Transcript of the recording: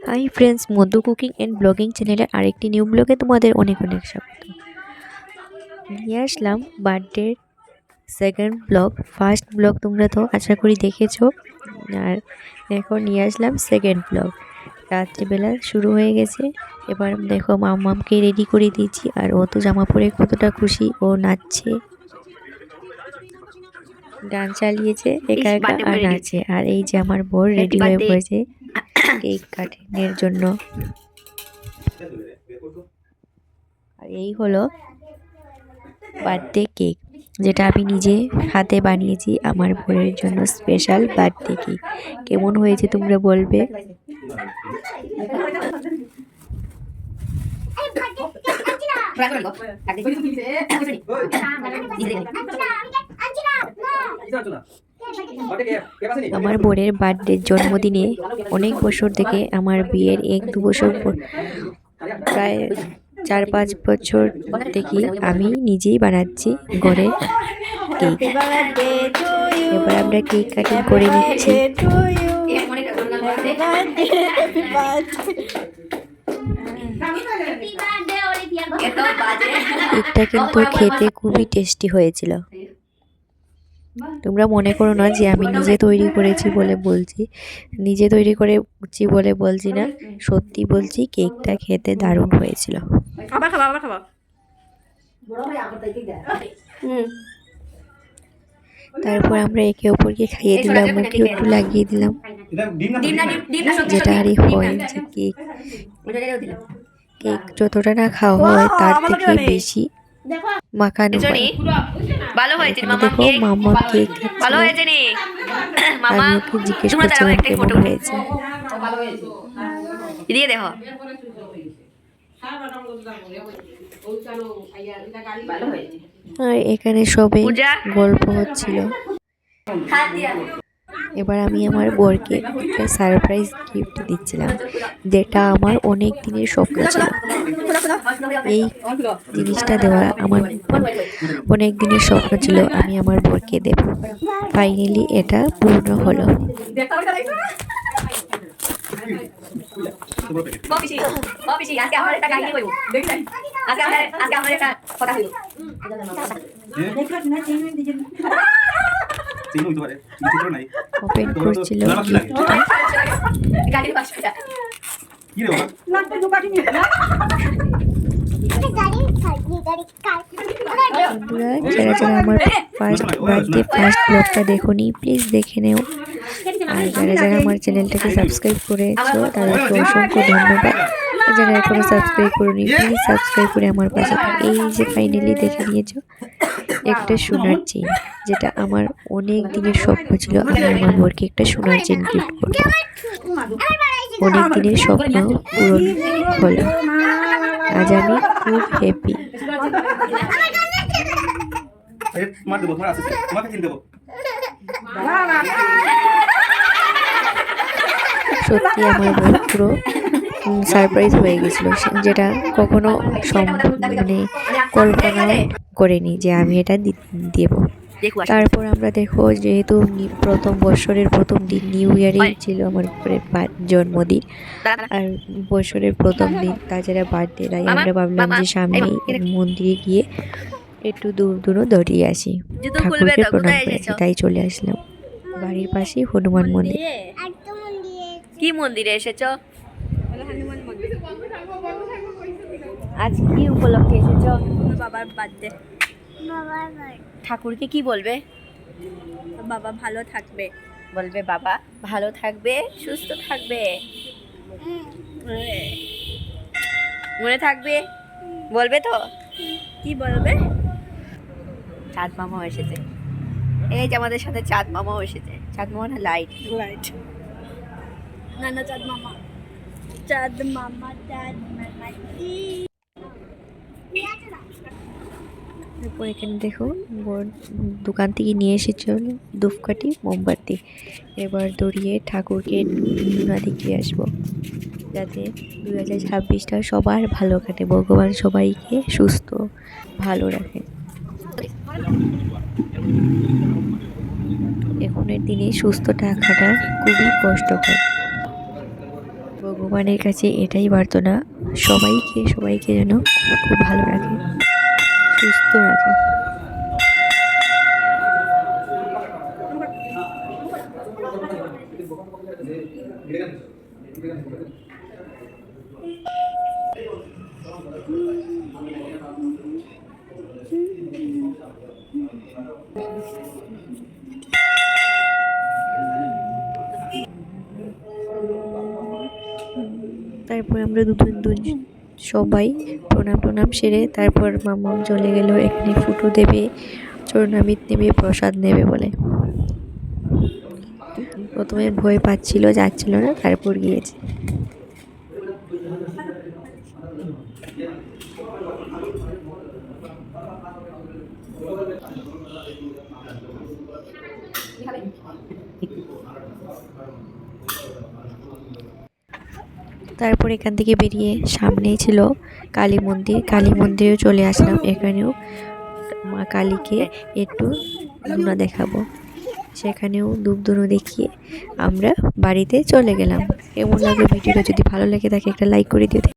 High friends, Madhu cooking and ব্লগিং চ্যানেলের আরেকটি নিউ ব্লগে তোমাদের অনেক অনেক স্বাগত। নিয়ে আসলাম birthday second vlog. First vlog তোমরা তো আশা করি দেখেছো, আর এখন নিয়ে আসলাম সেকেন্ড ব্লগ। রাত্রিবেলা শুরু হয়ে গেছে। এবার দেখো মাম্মামকে রেডি করে দিয়েছি, আর ও তো জামা পরে কতটা খুশি, ও নাচছে, গান চালিয়েছে একা একা আর নাচছে। আর এই যে আমার বর রেডি হয়ে পড়েছে কেক কাটিংয়ের জন্য। আর এই হলো বার্থডে কেক, যেটা আমি নিজে হাতে বানিয়েছি আমার বোনের জন্য, স্পেশাল বার্থডে কেক। কেমন হয়েছে তোমরা বলবে। আমার বোনের বার্থডে জন্মদিনে অনেক বছর থেকে, আমার বিয়ের 1-2 বছর প্রায় 4-5 বছর থেকে আমি নিজেই বানাচ্ছি ঘরে কেক। এবার আমরা কেক কাটিং করে নিচ্ছি। কেকটা কিন্তু খেতে খুবই টেস্টি হয়েছিল। তোমরা মনে করো না যে আমি নিজে তৈরি করেছি বলে বলছি, নিজে তৈরি করেছি বলে বলছি না, সত্যি বলছি, কেকটা খেতে দারুণ হয়েছিল। তারপর আমরা একে অপরকে খাইয়ে দিলাম, মুখে একটু লাগিয়ে দিলাম, যেটা আরই হয় যে কেক যতটা না খাওয়া হয় তার থেকে বেশি মাখানো হয়। দেখো মাম্মা কেক আমি ওকে জিজ্ঞেস করছিলাম কেমন হয়েছে। আর এখানে সবে গল্প হচ্ছিল। এবার আমি আমার বরকে একটা সারপ্রাইজ গিফট দিচ্ছিলাম, যেটা আমার অনেক দিনের স্বপ্ন ছিল। এই জিনিসটা দেওয়া আমার অনেক দিনের স্বপ্ন ছিল, আমি আমার বরকে দেব। ফাইনালি এটা পূর্ণ হলো। ওপেন করছিল যারা যারা আমার ফার্স্ট ব্লগটা দেখোনি প্লিজ দেখে নেও, আর যারা যারা আমার চ্যানেলটাকে সাবস্ক্রাইব করেছো তাদেরকে অসংখ্য ধন্যবাদ। যারা এখনো সাবস্ক্রাইব করোনি প্লিজ সাবস্ক্রাইব করে আমার পাশে। এই যে ফাইনালি দেখে নিয়েছো একটা সোনার চেইন, যেটা আমার অনেক দিনের স্বপ্ন ছিল, আমি আমার বোরকে একটা সোনার চেইন গিফট করব। অনেক দিনের স্বপ্ন পূরণ হলো, আজ আমি খুব হ্যাপি। সত্যি আমার বোন পুরো সারপ্রাইজ হয়ে গেছিল, যেটা কখনো কল্পনা করিনি যে আমি এটা দেব। তারপর আমরা দেখো, যেহেতু প্রথম বছরের প্রথম দিন, নিউ ইয়ারই ছিল আমার জন্মদিন, আর বছরের প্রথম দিন, তাছাড়া বার্থডে, তাই আমরা ভাবলাম যে সামনে মন্দিরে গিয়ে একটু দূর দৌড়িয়ে আসি, ঠাকুরকে প্রণাম করে আসি। তাই চলে আসলাম বাড়ির পাশে হনুমান মন্দির। কি মন্দিরে এসেছো? আজ কি উপলক্ষে এসেছো? বাবার বার্থডে। ঠাকুরকে কি বলবে? বাবা ভালো থাকবে। বলবে বাবা ভালো থাকবে, সুস্থ থাকবে, মনে থাকবে, বলবে তো? কি বলবে? চাঁদ মামাও এসেছে, এই যে আমাদের সাথে চাঁদ মামাও এসেছে। চাঁদ মামা না লাইট না চাঁদ মামা তারপর এখানে দেখো দোকান থেকে নিয়ে এসেছিল ধূপকাঠি, মোমবাতি। এবার দৌড়িয়ে ঠাকুরকে ধূনা দিয়ে আসবো, যাতে 2026টা সবার ভালো কাটে, ভগবান সবাইকে সুস্থ ভালো রাখে। এখনের দিনে সুস্থ থাকাটা খুবই কষ্টকর। ভগবান ভগবানের কাছে এটাই প্রার্থনা, সবাইকে যেন খুব ভালো রাখে, সুস্থ রাখে। তারপর আমরা সবাই প্রণাম সেরে তারপর মামা চলে গেল এখানে ফুটো দেবে, চরণামৃত নেবে, প্রসাদ নেবে বলে। প্রথমে ভয় পাচ্ছিল, যাচ্ছিল না, তারপর গিয়েছে। তারপর এখান থেকে বেরিয়ে সামনেই ছিল কালী মন্দির, কালী মন্দিরেও চলে আসলাম। এখানেও মা কালীকে একটু ধুনা দেখাবো, সেখানেও ধূপধুনো দেখিয়ে আমরা বাড়িতে চলে গেলাম। কেমন লাগলো ভিডিওটা? যদি ভালো লেগে থাকে একটা লাইক করে দিও।